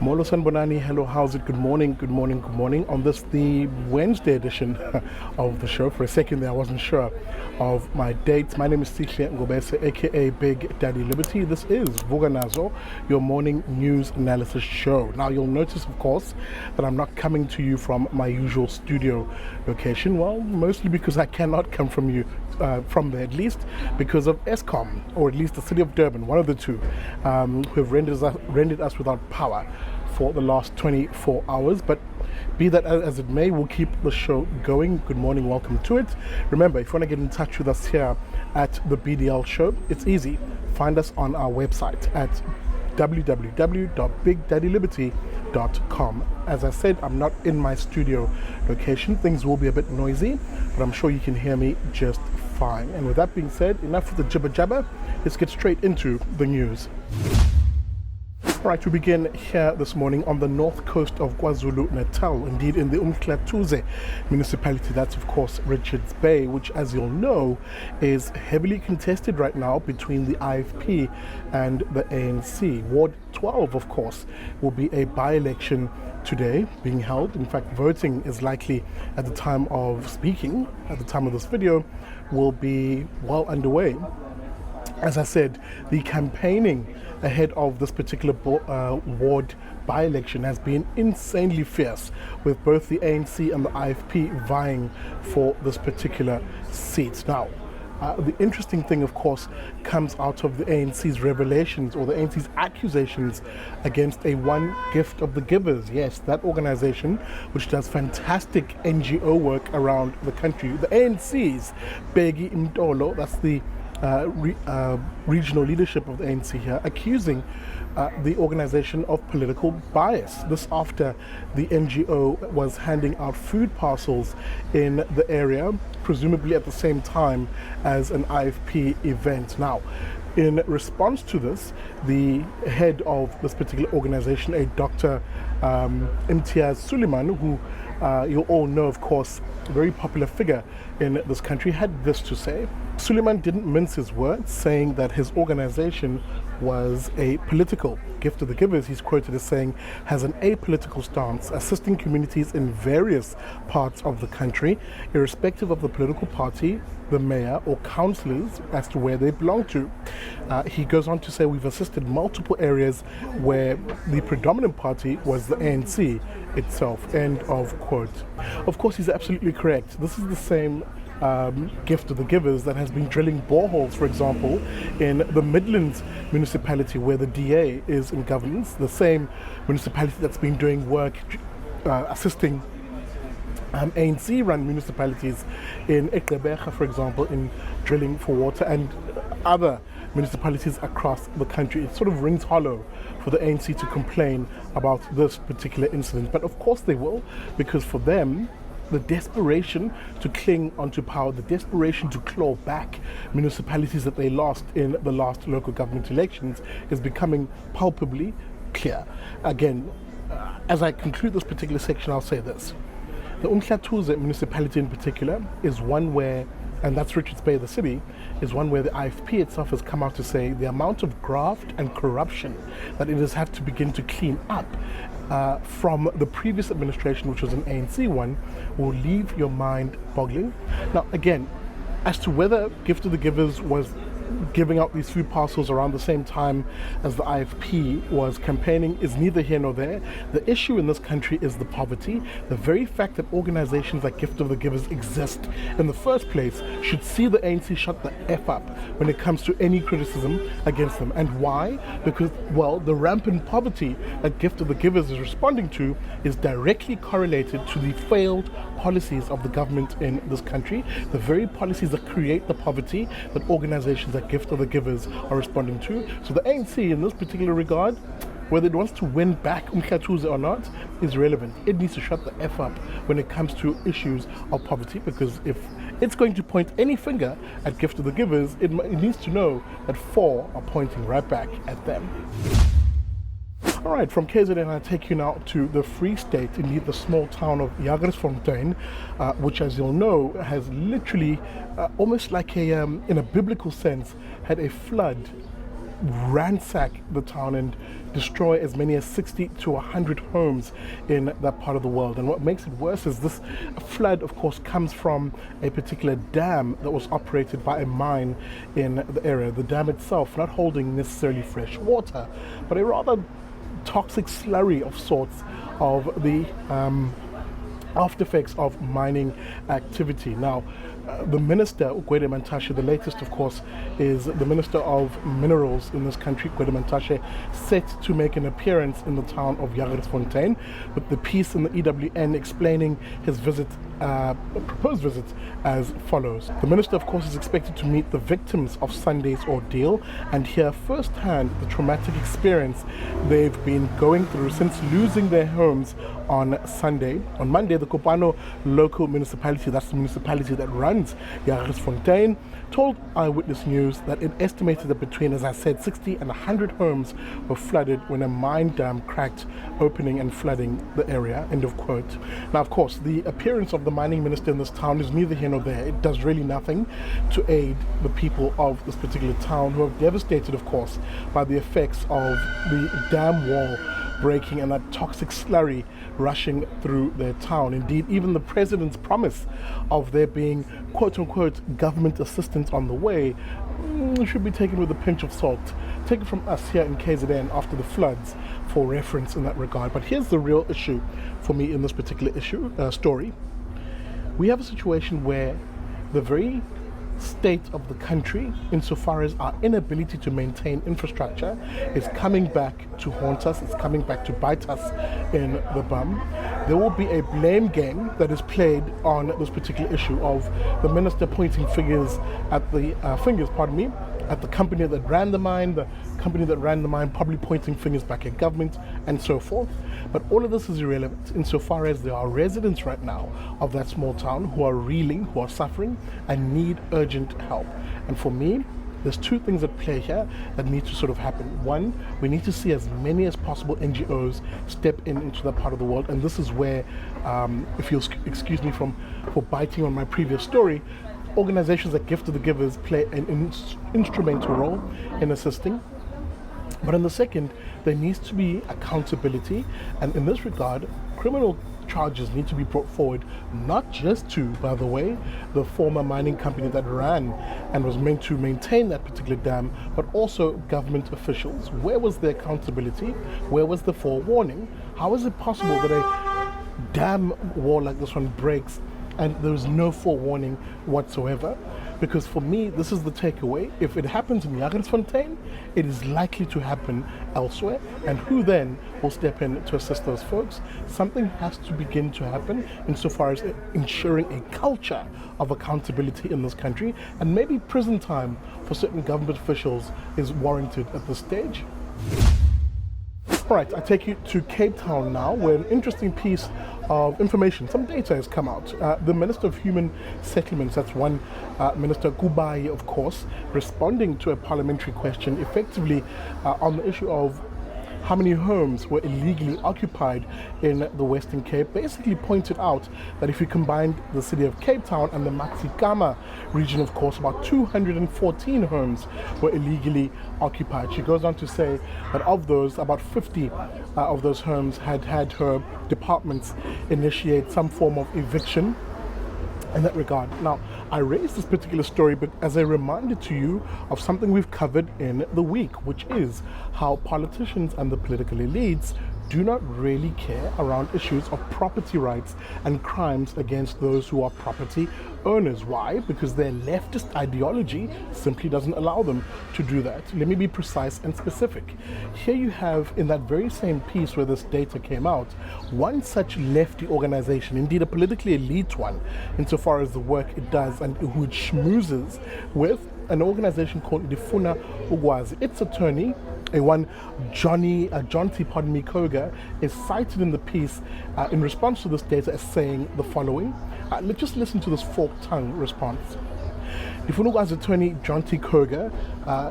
Molo Sanbonani, hello, how's it? Good morning, good morning, good morning. On this, the Wednesday edition of the show. For a second there, I wasn't sure of my dates. My name is Sihle Ngobese, aka Big Daddy Liberty. This is Vuka Nazo, your morning news analysis show. Now, you'll notice, of course, that I'm not coming to you from my usual studio location. Well, mostly because I cannot come from from there, at least because of Eskom, or at least the city of Durban, one of the two, who have rendered us without power for the last 24 hours. But be that as it may, we'll keep the show going. Good morning, welcome to it. Remember, if you want to get in touch with us here at the BDL show, it's easy. Find us on our website at www.bigdaddyliberty.com. As I said, I'm not in my studio location. Things will be a bit noisy, but I'm sure you can hear me just fine. And with that being said, enough of the jibber jabber. Let's get straight into the news. Right, we begin here this morning on the north coast of KwaZulu-Natal, indeed in the Umhlathuze municipality. That's, of course, Richards Bay, which, as you'll know, is heavily contested right now between the IFP and the ANC. Ward 12, of course, will be a by-election today being held. In fact, voting is likely, at the time of speaking, at the time of this video, will be well underway. As I said, the campaigning ahead of this particular ward by-election has been insanely fierce, with both the ANC and the IFP vying for this particular seat. Now, the interesting thing, of course, comes out of the ANC's revelations, or the ANC's accusations against a One Gift of the Givers. Yes, that organization, which does fantastic NGO work around the country. The ANC's Begi Mtolo, that's the regional leadership of the ANC here, accusing the organization of political bias. This after the NGO was handing out food parcels in the area, presumably at the same time as an IFP event. Now, in response to this, the head of this particular organization, a Dr. Imtiaz Sooliman, who you all know, of course, a very popular figure in this country, had this to say. Sooliman didn't mince his words, saying that his organization was a political gift of the givers. He's quoted as saying, has an apolitical stance, assisting communities in various parts of the country, irrespective of the political party, the mayor, or councillors as to where they belong to. He goes on to say, we've assisted multiple areas where the predominant party was the ANC itself. End of quote. Of course, he's absolutely correct. This is the same gift of the givers that has been drilling boreholes, for example, in the Midlands municipality where the DA is in governance, the same municipality that's been doing work assisting ANC-run municipalities in Eqebecha, for example, in drilling for water, and other municipalities across the country. It sort of rings hollow for the ANC to complain about this particular incident, but of course they will, because for them, the desperation to cling onto power, the desperation to claw back municipalities that they lost in the last local government elections is becoming palpably clear. Again, as I conclude this particular section, I'll say this. The Umhlathuze municipality in particular is one where, and that's Richards Bay, the city, is one where the IFP itself has come out to say the amount of graft and corruption that it has had to begin to clean up from the previous administration, which was an ANC one, will leave your mind boggling. Now, again, as to whether Gift of the Givers was giving out these food parcels around the same time as the IFP was campaigning is neither here nor there. The issue in this country is the poverty. The very fact that organizations like Gift of the Givers exist in the first place should see the ANC shut the F up when it comes to any criticism against them. And why? Because, well, the rampant poverty that Gift of the Givers is responding to is directly correlated to the failed policies of the government in this country, the very policies that create the poverty that organizations like Gift of the Givers are responding to. So the ANC, in this particular regard, whether it wants to win back Umhlathuze or not, is relevant. It needs to shut the F up when it comes to issues of poverty, because if it's going to point any finger at Gift of the Givers, it needs to know that four are pointing right back at them. All right, from KZN, I take you now to the Free State, indeed the small town of Jagersfontein, which, as you'll know, has literally almost like a, in a biblical sense, had a flood ransack the town and destroy as many as 60 to 100 homes in that part of the world. And what makes it worse is this flood, of course, comes from a particular dam that was operated by a mine in the area. The dam itself not holding necessarily fresh water, but a rather toxic slurry of sorts of the after effects of mining activity. Now, the minister, Mantashe, the latest, of course, is the Minister of Minerals in this country, Mantashe, set to make an appearance in the town of Jagersfontein, with the piece in the EWN explaining his visit, proposed visit, as follows. The minister, of course, is expected to meet the victims of Sunday's ordeal and hear firsthand the traumatic experience they've been going through since losing their homes on Sunday. On Monday, the Kopano local municipality, that's the municipality that runs Jagersfontein, told Eyewitness News that it estimated that between, as I said, 60 and 100 homes were flooded when a mine dam cracked, opening and flooding the area, end of quote. Now, of course, the appearance of the mining minister in this town is neither here nor there. It does really nothing to aid the people of this particular town, who are devastated, of course, by the effects of the dam wall breaking and that toxic slurry rushing through their town. Indeed, even the president's promise of there being quote-unquote government assistance on the way should be taken with a pinch of salt. Taken from us here in KZN after the floods for reference in that regard. But here's the real issue for me in this particular story. We have a situation where the very state of the country, insofar as our inability to maintain infrastructure, is coming back to haunt us, it's coming back to bite us in the bum. There will be a blame game that is played on this particular issue of the minister pointing fingers at the at the company that ran the mine, probably pointing fingers back at government and so forth. But all of this is irrelevant insofar as there are residents right now of that small town who are reeling, who are suffering and need urgent help. And for me, there's two things at play here that need to sort of happen. One, we need to see as many as possible NGOs step into that part of the world. And this is where, if you'll excuse me for biting on my previous story, organizations like Gift of the Givers play an instrumental role in assisting. But in the second, there needs to be accountability, and in this regard, criminal charges need to be brought forward, not just to, by the way, the former mining company that ran and was meant to maintain that particular dam, but also government officials. Where was the accountability? Where was the forewarning? How is it possible that a dam wall like this one breaks and there is no forewarning whatsoever? Because for me, this is the takeaway. If it happens in Jagersfontein, it is likely to happen elsewhere. And who then will step in to assist those folks? Something has to begin to happen insofar as ensuring a culture of accountability in this country. And maybe prison time for certain government officials is warranted at this stage. All right, I take you to Cape Town now, where an interesting piece of information, some data has come out. The Minister of Human Settlements, that's one Minister, Kubai, of course, responding to a parliamentary question effectively on the issue of how many homes were illegally occupied in the Western Cape, basically pointed out that if you combined the city of Cape Town and the Maxikama region, of course, about 214 homes were illegally occupied. She goes on to say that of those, about 50 of those homes had had her departments initiate some form of eviction in that regard. Now, I raised this particular story but as a reminder to you of something we've covered in the week, which is how politicians and the political elites do not really care around issues of property rights and crimes against those who are property owners. Why? Because their leftist ideology simply doesn't allow them to do that. Let me be precise and specific. Here you have, in that very same piece where this data came out, one such lefty organization, indeed a politically elite one, insofar as the work it does and which schmoozes with an organization called Ndifuna Ukwazi. Its attorney, John T. Koga, is cited in the piece in response to this data as saying the following. Let's just listen to this forked tongue response. Ndifuna Ukwazi attorney John T. Koga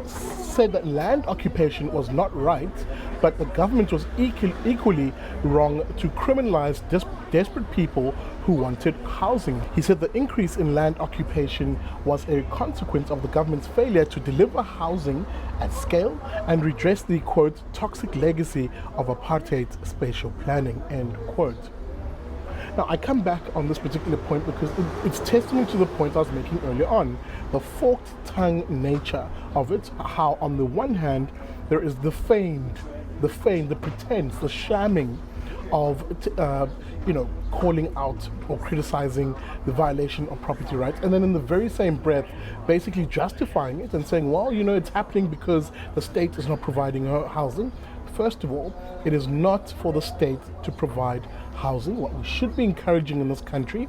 said that land occupation was not right, but the government was equally wrong to criminalize desperate people who wanted housing. He said the increase in land occupation was a consequence of the government's failure to deliver housing at scale and redress the, quote, toxic legacy of apartheid spatial planning, end quote. Now, I come back on this particular point because it's testament to the point I was making earlier on, the forked tongue nature of it, how on the one hand, there is the feigned, the pretense, the shamming of, calling out or criticizing the violation of property rights, and then in the very same breath, basically justifying it and saying, well, it's happening because the state is not providing housing. First of all, it is not for the state to provide housing. What we should be encouraging in this country,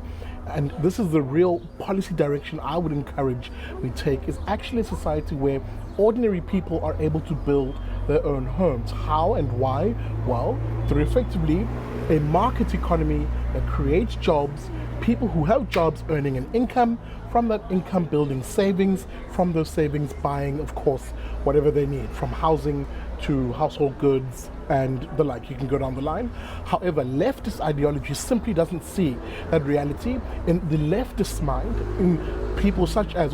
and this is the real policy direction I would encourage we take, is actually a society where ordinary people are able to build their own homes. How and why? Well, through effectively a market economy that creates jobs, people who have jobs earning an income, from that income building savings, from those savings buying, of course, whatever they need, from housing to household goods and the like. You can go down the line. However, leftist ideology simply doesn't see that reality. In the leftist mind, in people such as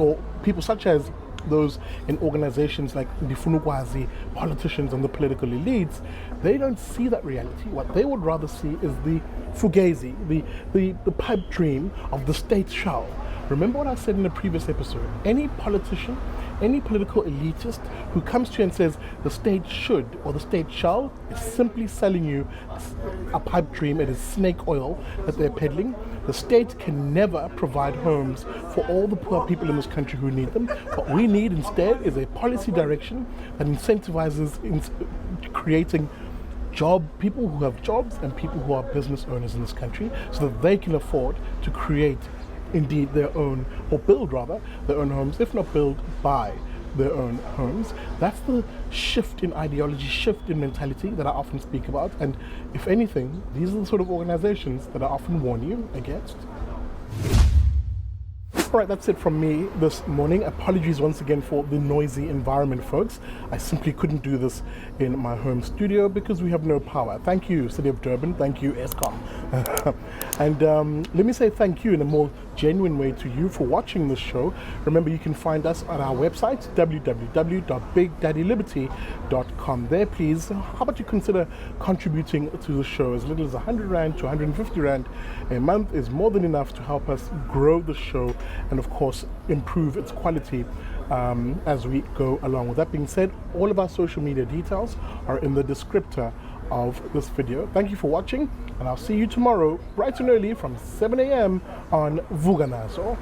those in organizations like the Funukwazi, politicians and the political elites, they don't see that reality. What they would rather see is the fugazi, the pipe dream of the state shall. Remember what I said in the previous episode? Any politician, any political elitist who comes to you and says the state should or the state shall is simply selling you a pipe dream. It is snake oil that they're peddling. The state can never provide homes for all the poor people in this country who need them. What we need instead is a policy direction that incentivizes creating people who have jobs and people who are business owners in this country, so that they can afford to create indeed their own, or build rather, their own homes, if not build, buy their own homes. That's the shift in ideology, shift in mentality that I often speak about, and if anything, these are the sort of organizations that I often warn you against. Alright, that's it from me this morning. Apologies once again for the noisy environment, folks. I simply couldn't do this in my home studio because we have no power. Thank you, City of Durban. Thank you, ESCOM. And let me say thank you in a more genuine way to you for watching this show. Remember, you can find us at our website, www.bigdaddyliberty.com. There, please, how about you consider contributing to the show? As little as 100 Rand to 150 Rand a month is more than enough to help us grow the show and, of course, improve its quality as we go along. With that being said, all of our social media details are in the descriptor of this video. Thank you for watching, and I'll see you tomorrow bright and early from 7 a.m. on Vuka Nazo.